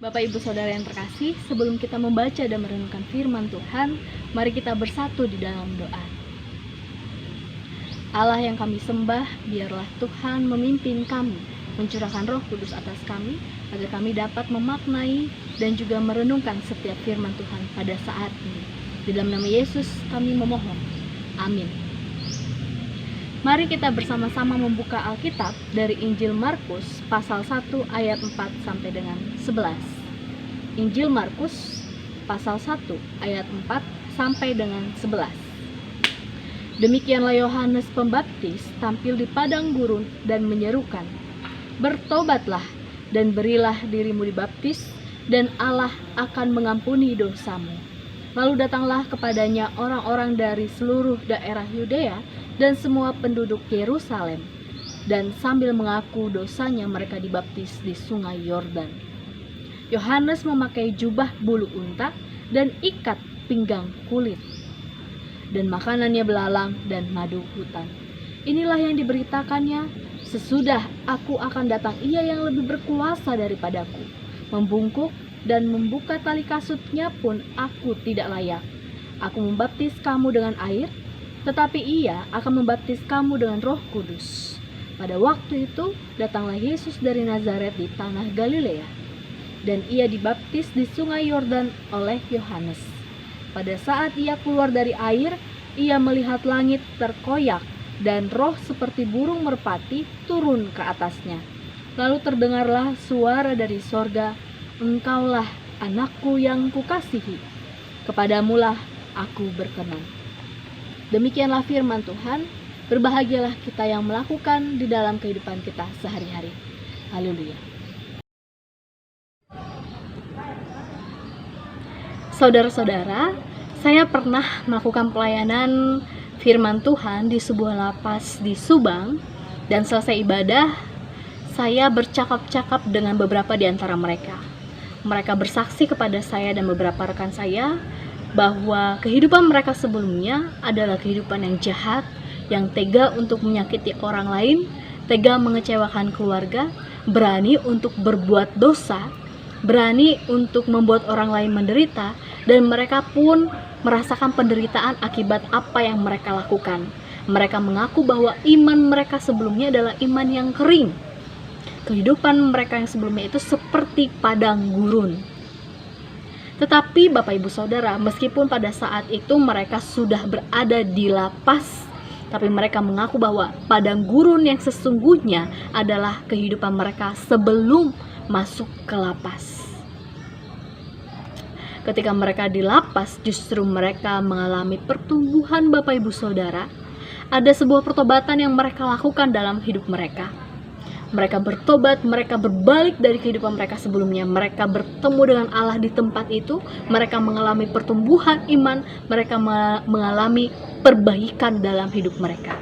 Bapak Ibu Saudara yang terkasih, sebelum kita membaca dan merenungkan firman Tuhan, mari kita bersatu di dalam doa. Allah yang kami sembah, biarlah Tuhan memimpin kami, mencurahkan Roh Kudus atas kami, agar kami dapat memaknai dan juga merenungkan setiap firman Tuhan pada saat ini. Di dalam nama Yesus kami memohon. Amin. Mari kita bersama-sama membuka Alkitab dari Injil Markus pasal 1 ayat 4 sampai dengan 11. Injil Markus pasal 1 ayat 4 sampai dengan 11. Demikianlah Yohanes Pembaptis tampil di padang gurun dan menyerukan, "Bertobatlah dan berilah dirimu dibaptis, dan Allah akan mengampuni dosamu." Lalu datanglah kepadanya orang-orang dari seluruh daerah Yudea dan semua penduduk Yerusalem, dan sambil mengaku dosanya mereka dibaptis di sungai Yordan. Yohanes memakai jubah bulu unta dan ikat pinggang kulit, dan makanannya belalang dan madu hutan. Inilah yang diberitakannya, "Sesudah aku akan datang ia yang lebih berkuasa daripadaku. Membungkuk dan membuka tali kasutnya pun aku tidak layak. Aku membaptis kamu dengan air, tetapi ia akan membaptis kamu dengan Roh Kudus." Pada waktu itu datanglah Yesus dari Nazaret di tanah Galilea, dan ia dibaptis di sungai Yordan oleh Yohanes. Pada saat ia keluar dari air, ia melihat langit terkoyak dan roh seperti burung merpati turun ke atasnya. Lalu terdengarlah suara dari sorga, "Engkaulah anakku yang kukasihi, kepadamulah aku berkenan." Demikianlah firman Tuhan. Berbahagialah kita yang melakukan di dalam kehidupan kita sehari-hari. Haleluya. Saudara-saudara, saya pernah melakukan pelayanan firman Tuhan di sebuah lapas di Subang, dan selesai ibadah, saya bercakap-cakap dengan beberapa di antara mereka. Mereka bersaksi kepada saya dan beberapa rekan saya bahwa kehidupan mereka sebelumnya adalah kehidupan yang jahat, yang tega untuk menyakiti orang lain, tega mengecewakan keluarga, berani untuk berbuat dosa, berani untuk membuat orang lain menderita, dan mereka pun merasakan penderitaan akibat apa yang mereka lakukan. Mereka mengaku bahwa iman mereka sebelumnya adalah iman yang kering. Kehidupan mereka yang sebelumnya itu seperti padang gurun. Tetapi Bapak Ibu Saudara, meskipun pada saat itu mereka sudah berada di lapas, tapi mereka mengaku bahwa padang gurun yang sesungguhnya adalah kehidupan mereka sebelum masuk ke lapas. Ketika mereka di lapas, justru mereka mengalami pertumbuhan Bapak Ibu Saudara. Ada sebuah pertobatan yang mereka lakukan dalam hidup mereka. Mereka bertobat, mereka berbalik dari kehidupan mereka sebelumnya. Mereka bertemu dengan Allah di tempat itu. Mereka mengalami pertumbuhan iman. Mereka mengalami perbaikan dalam hidup mereka.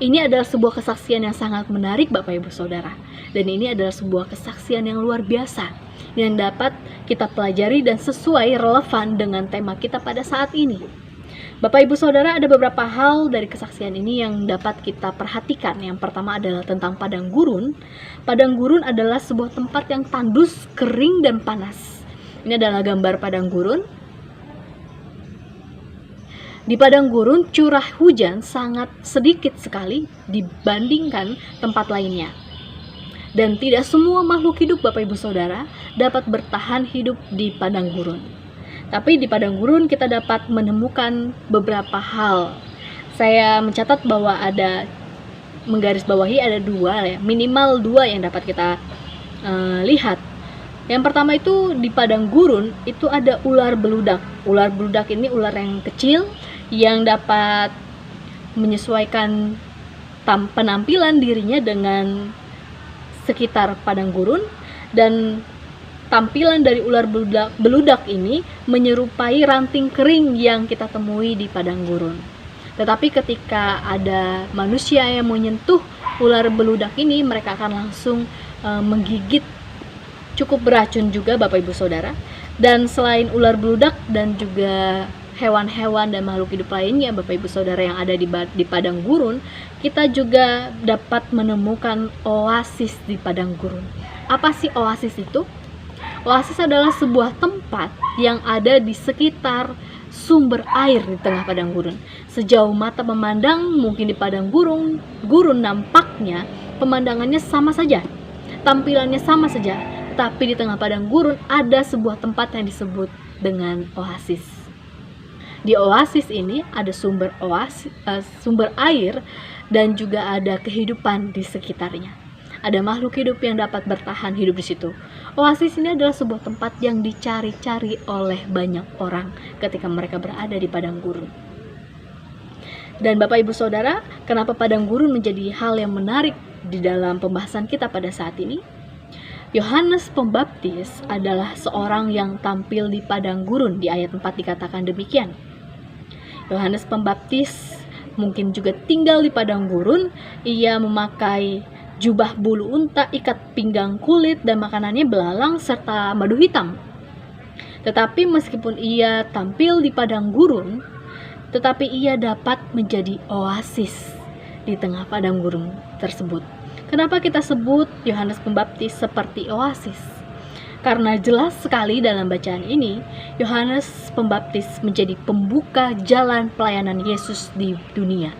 Ini adalah sebuah kesaksian yang sangat menarik Bapak Ibu Saudara. Dan ini adalah sebuah kesaksian yang luar biasa, yang dapat kita pelajari dan sesuai relevan dengan tema kita pada saat ini. Bapak Ibu Saudara, ada beberapa hal dari kesaksian ini yang dapat kita perhatikan. Yang pertama adalah tentang padang gurun. Padang gurun adalah sebuah tempat yang tandus, kering, dan panas. Ini adalah gambar padang gurun. Di padang gurun, curah hujan sangat sedikit sekali dibandingkan tempat lainnya. Dan tidak semua makhluk hidup Bapak Ibu Saudara dapat bertahan hidup di padang gurun. Tapi di padang gurun kita dapat menemukan beberapa hal. Saya mencatat bahwa menggarisbawahi ada minimal dua yang dapat kita lihat. Yang pertama itu di padang gurun itu ada ular beludak. Ular beludak ini ular yang kecil yang dapat menyesuaikan penampilan dirinya dengan sekitar padang gurun, dan tampilan dari ular beludak ini menyerupai ranting kering yang kita temui di padang gurun. Tetapi ketika ada manusia yang menyentuh ular beludak ini, mereka akan langsung menggigit. Cukup beracun juga Bapak Ibu Saudara. Dan selain ular beludak dan juga hewan-hewan dan makhluk hidup lainnya Bapak Ibu Saudara yang ada di padang gurun, kita juga dapat menemukan oasis di padang gurun. Apa sih oasis itu? Oasis adalah sebuah tempat yang ada di sekitar sumber air di tengah padang gurun. Sejauh mata memandang, mungkin di padang gurun nampaknya pemandangannya sama saja, tampilannya sama saja, tetapi di tengah padang gurun ada sebuah tempat yang disebut dengan oasis. Di oasis ini ada sumber air dan juga ada kehidupan di sekitarnya. Ada makhluk hidup yang dapat bertahan hidup di situ. Oasis ini adalah sebuah tempat yang dicari-cari oleh banyak orang ketika mereka berada di padang gurun. Dan Bapak Ibu Saudara, kenapa padang gurun menjadi hal yang menarik di dalam pembahasan kita pada saat ini? Yohanes Pembaptis adalah seorang yang tampil di padang gurun. Di ayat 4 dikatakan demikian. Yohanes Pembaptis mungkin juga tinggal di padang gurun. Ia memakai jubah bulu unta, ikat pinggang kulit, dan makanannya belalang serta madu hitam. Tetapi meskipun ia tampil di padang gurun, tetapi ia dapat menjadi oasis di tengah padang gurun tersebut. Kenapa kita sebut Yohanes Pembaptis seperti oasis? Karena jelas sekali dalam bacaan ini, Yohanes Pembaptis menjadi pembuka jalan pelayanan Yesus di dunia.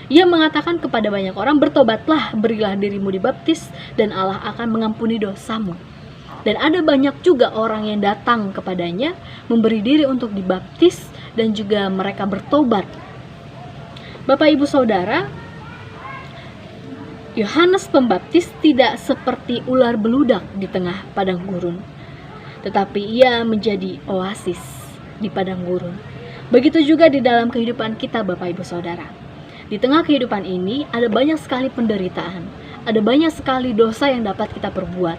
Ia mengatakan kepada banyak orang, bertobatlah, berilah dirimu dibaptis, dan Allah akan mengampuni dosamu. Dan ada banyak juga orang yang datang kepadanya, memberi diri untuk dibaptis, dan juga mereka bertobat. Bapak Ibu Saudara, Yohanes Pembaptis tidak seperti ular beludak di tengah padang gurun, tetapi ia menjadi oasis di padang gurun. Begitu juga di dalam kehidupan kita, Bapak Ibu Saudara. Di tengah kehidupan ini ada banyak sekali penderitaan, ada banyak sekali dosa yang dapat kita perbuat.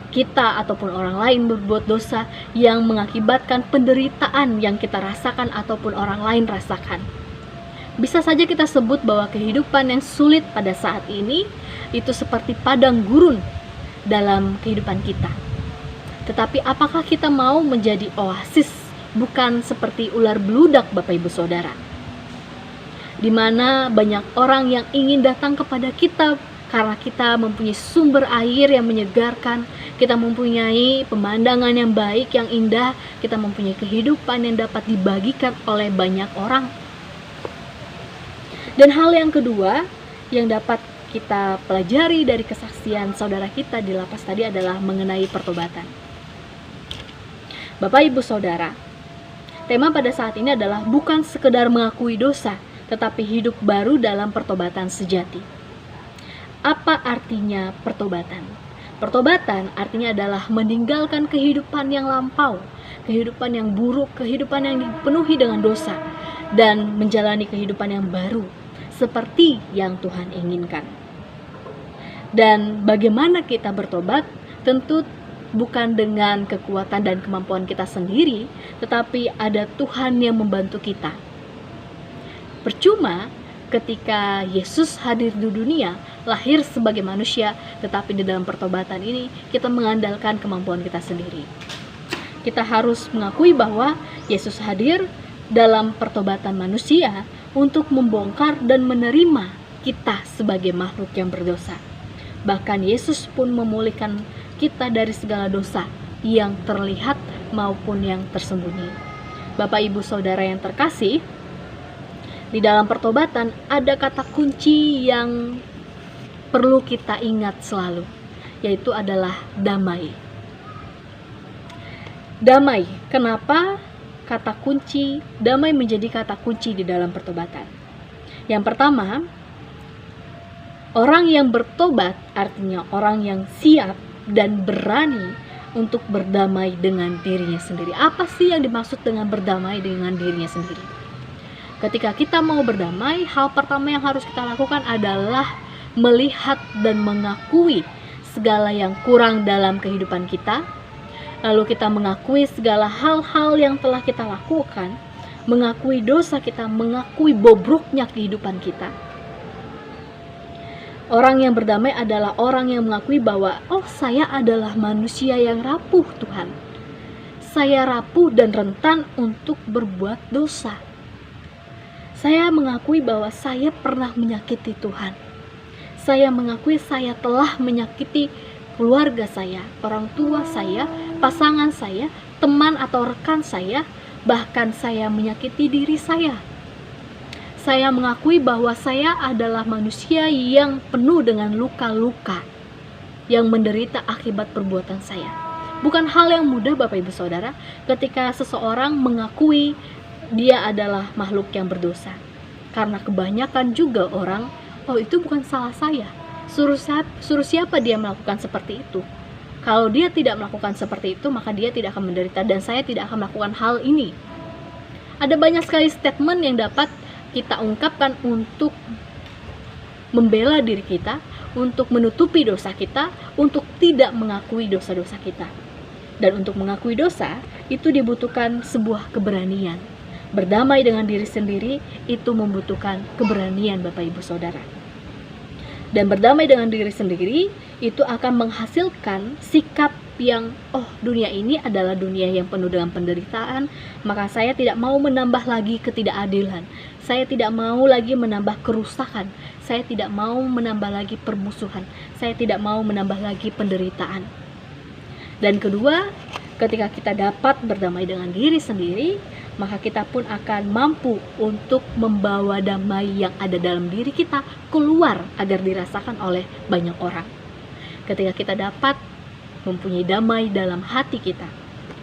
Kita ataupun orang lain berbuat dosa yang mengakibatkan penderitaan yang kita rasakan ataupun orang lain rasakan. Bisa saja kita sebut bahwa kehidupan yang sulit pada saat ini itu seperti padang gurun dalam kehidupan kita. Tetapi apakah kita mau menjadi oasis, bukan seperti ular beludak, Bapak Ibu Saudara? Di mana banyak orang yang ingin datang kepada kita karena kita mempunyai sumber air yang menyegarkan, kita mempunyai pemandangan yang baik, yang indah, kita mempunyai kehidupan yang dapat dibagikan oleh banyak orang. Dan hal yang kedua yang dapat kita pelajari dari kesaksian saudara kita di lapas tadi adalah mengenai pertobatan. Bapak Ibu Saudara, tema pada saat ini adalah bukan sekedar mengakui dosa, tetapi hidup baru dalam pertobatan sejati. Apa artinya pertobatan? Pertobatan artinya adalah meninggalkan kehidupan yang lampau, kehidupan yang buruk, kehidupan yang dipenuhi dengan dosa, dan menjalani kehidupan yang baru seperti yang Tuhan inginkan. Dan bagaimana kita bertobat? Tentu bukan dengan kekuatan dan kemampuan kita sendiri, tetapi ada Tuhan yang membantu kita. Percuma ketika Yesus hadir di dunia, lahir sebagai manusia, tetapi di dalam pertobatan ini kita mengandalkan kemampuan kita sendiri. Kita harus mengakui bahwa Yesus hadir dalam pertobatan manusia untuk membongkar dan menerima kita sebagai makhluk yang berdosa. Bahkan Yesus pun memulihkan kita dari segala dosa yang terlihat maupun yang tersembunyi. Bapak Ibu Saudara yang terkasih, di dalam pertobatan ada kata kunci yang perlu kita ingat selalu, yaitu adalah damai. Damai. Kenapa kata kunci damai menjadi kata kunci di dalam pertobatan? Yang pertama, orang yang bertobat artinya orang yang siap dan berani untuk berdamai dengan dirinya sendiri. Apa sih yang dimaksud dengan berdamai dengan dirinya sendiri? Ketika kita mau berdamai, hal pertama yang harus kita lakukan adalah melihat dan mengakui segala yang kurang dalam kehidupan kita. Lalu kita mengakui segala hal-hal yang telah kita lakukan, mengakui dosa kita, mengakui bobroknya kehidupan kita. Orang yang berdamai adalah orang yang mengakui bahwa, oh, saya adalah manusia yang rapuh, Tuhan. Saya rapuh dan rentan untuk berbuat dosa. Saya mengakui bahwa saya pernah menyakiti Tuhan. Saya mengakui saya telah menyakiti keluarga saya, orang tua saya, pasangan saya, teman atau rekan saya, bahkan saya menyakiti diri saya. Saya mengakui bahwa saya adalah manusia yang penuh dengan luka-luka, yang menderita akibat perbuatan saya. Bukan hal yang mudah Bapak Ibu Saudara ketika seseorang mengakui dia adalah makhluk yang berdosa. Karena kebanyakan juga orang, oh itu bukan salah saya. Suruh siapa dia melakukan seperti itu? Kalau dia tidak melakukan seperti itu, maka dia tidak akan menderita dan saya tidak akan melakukan hal ini. Ada banyak sekali statement yang dapat kita ungkapkan untuk membela diri kita, untuk menutupi dosa kita, untuk tidak mengakui dosa-dosa kita. Dan untuk mengakui dosa, itu dibutuhkan sebuah keberanian. Berdamai dengan diri sendiri, itu membutuhkan keberanian Bapak Ibu Saudara. Dan berdamai dengan diri sendiri, itu akan menghasilkan sikap yang, oh dunia ini adalah dunia yang penuh dengan penderitaan, maka saya tidak mau menambah lagi ketidakadilan, saya tidak mau lagi menambah kerusakan, saya tidak mau menambah lagi permusuhan, saya tidak mau menambah lagi penderitaan. Dan kedua, ketika kita dapat berdamai dengan diri sendiri, maka kita pun akan mampu untuk membawa damai yang ada dalam diri kita keluar agar dirasakan oleh banyak orang. Ketika kita dapat mempunyai damai dalam hati kita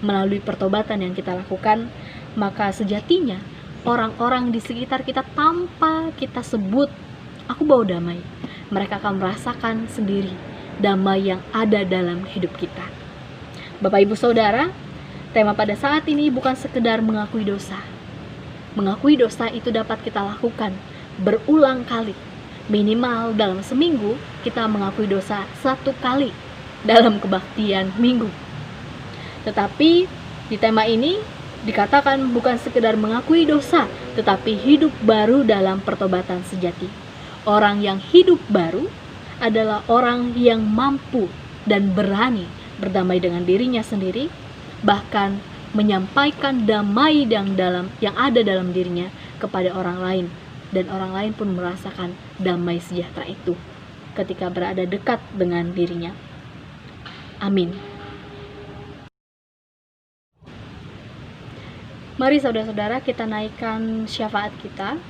melalui pertobatan yang kita lakukan, maka sejatinya orang-orang di sekitar kita tanpa kita sebut aku bawa damai, mereka akan merasakan sendiri damai yang ada dalam hidup kita. Bapak Ibu Saudara, tema pada saat ini bukan sekedar mengakui dosa. Mengakui dosa itu dapat kita lakukan berulang kali. Minimal dalam seminggu kita mengakui dosa 1 kali dalam kebaktian minggu. Tetapi di tema ini dikatakan bukan sekedar mengakui dosa, tetapi hidup baru dalam pertobatan sejati. Orang yang hidup baru adalah orang yang mampu dan berani berdamai dengan dirinya sendiri, bahkan menyampaikan damai yang ada dalam dirinya kepada orang lain, dan orang lain pun merasakan damai sejahtera itu ketika berada dekat dengan dirinya. Amin. Mari saudara-saudara kita naikkan syafaat kita,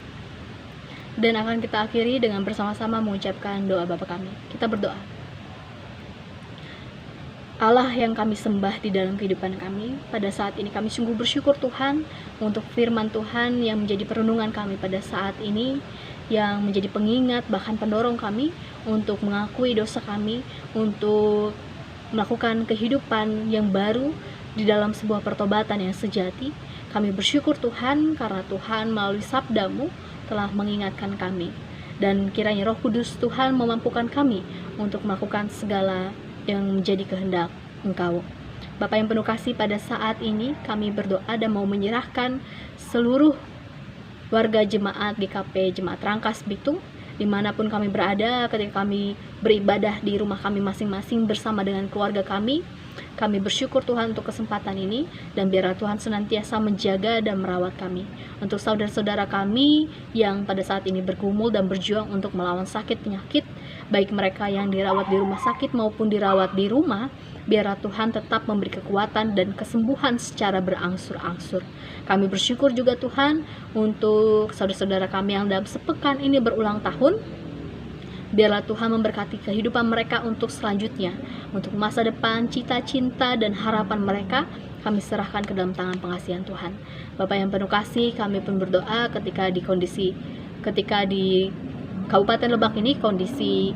dan akan kita akhiri dengan bersama-sama mengucapkan doa Bapa kami. Kita berdoa. Allah yang kami sembah di dalam kehidupan kami, pada saat ini kami sungguh bersyukur Tuhan untuk firman Tuhan yang menjadi perenungan kami pada saat ini, yang menjadi pengingat bahkan pendorong kami untuk mengakui dosa kami, untuk melakukan kehidupan yang baru di dalam sebuah pertobatan yang sejati. Kami bersyukur Tuhan karena Tuhan melalui sabda-Mu telah mengingatkan kami, dan kiranya Roh Kudus Tuhan memampukan kami untuk melakukan segala yang menjadi kehendak Engkau. Bapa yang penuh kasih, pada saat ini kami berdoa dan mau menyerahkan seluruh warga jemaat GKP Jemaat Rangkas Bitung dimanapun kami berada, ketika kami beribadah di rumah kami masing-masing bersama dengan keluarga kami. Kami bersyukur Tuhan untuk kesempatan ini, dan biarlah Tuhan senantiasa menjaga dan merawat kami. Untuk saudara-saudara kami yang pada saat ini bergumul dan berjuang untuk melawan sakit penyakit, baik mereka yang dirawat di rumah sakit maupun dirawat di rumah, biarlah Tuhan tetap memberi kekuatan dan kesembuhan secara berangsur-angsur. Kami bersyukur juga Tuhan untuk saudara-saudara kami yang dalam sepekan ini berulang tahun. Biarlah Tuhan memberkati kehidupan mereka untuk selanjutnya, untuk masa depan, cita-cita dan harapan mereka kami serahkan ke dalam tangan pengasihan Tuhan. Bapa yang penuh kasih, kami pun berdoa ketika di Kabupaten Lebak ini kondisi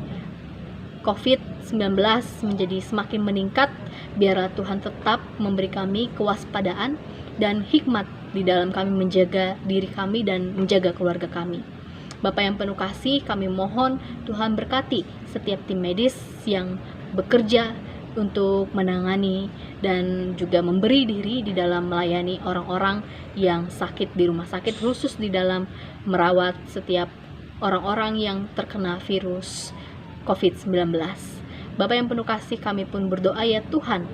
COVID-19 menjadi semakin meningkat, biarlah Tuhan tetap memberi kami kewaspadaan dan hikmat di dalam kami menjaga diri kami dan menjaga keluarga kami. Bapa yang penuh kasih, kami mohon Tuhan berkati setiap tim medis yang bekerja untuk menangani dan juga memberi diri di dalam melayani orang-orang yang sakit di rumah sakit, khusus di dalam merawat setiap orang-orang yang terkena virus COVID-19. Bapa yang penuh kasih, kami pun berdoa ya Tuhan,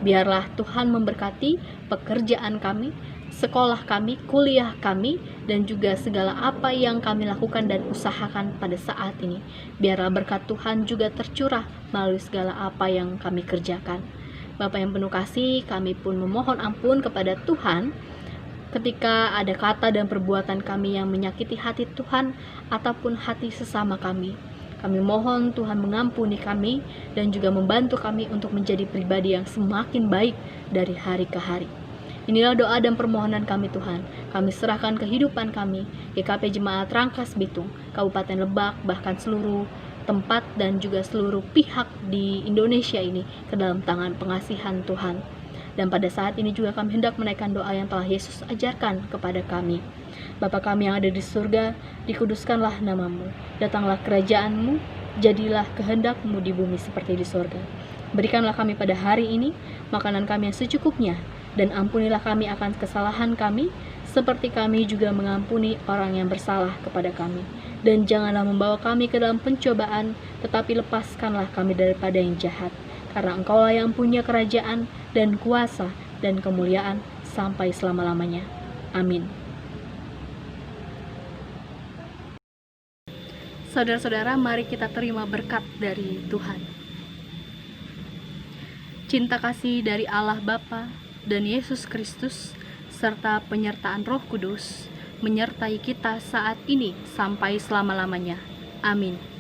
biarlah Tuhan memberkati pekerjaan kami, sekolah kami, kuliah kami, dan juga segala apa yang kami lakukan dan usahakan pada saat ini. Biarlah berkat Tuhan juga tercurah melalui segala apa yang kami kerjakan. Bapa yang penuh kasih, kami pun memohon ampun kepada Tuhan ketika ada kata dan perbuatan kami yang menyakiti hati Tuhan ataupun hati sesama kami. Kami mohon Tuhan mengampuni kami dan juga membantu kami untuk menjadi pribadi yang semakin baik dari hari ke hari. Inilah doa dan permohonan kami Tuhan. Kami serahkan kehidupan kami, GKP Jemaat Rangkas Bitung, Kabupaten Lebak, bahkan seluruh tempat dan juga seluruh pihak di Indonesia ini ke dalam tangan pengasihan Tuhan. Dan pada saat ini juga kami hendak menaikkan doa yang telah Yesus ajarkan kepada kami. Bapa kami yang ada di surga, dikuduskanlah namamu, datanglah kerajaanmu, jadilah kehendakmu di bumi seperti di surga. Berikanlah kami pada hari ini makanan kami yang secukupnya, dan ampunilah kami akan kesalahan kami, seperti kami juga mengampuni orang yang bersalah kepada kami. Dan janganlah membawa kami ke dalam pencobaan, tetapi lepaskanlah kami daripada yang jahat. Karena Engkaulah yang punya kerajaan dan kuasa dan kemuliaan sampai selama-lamanya. Amin. Saudara-saudara, mari kita terima berkat dari Tuhan. Cinta kasih dari Allah Bapa dan Yesus Kristus serta penyertaan Roh Kudus menyertai kita saat ini sampai selama-lamanya. Amin.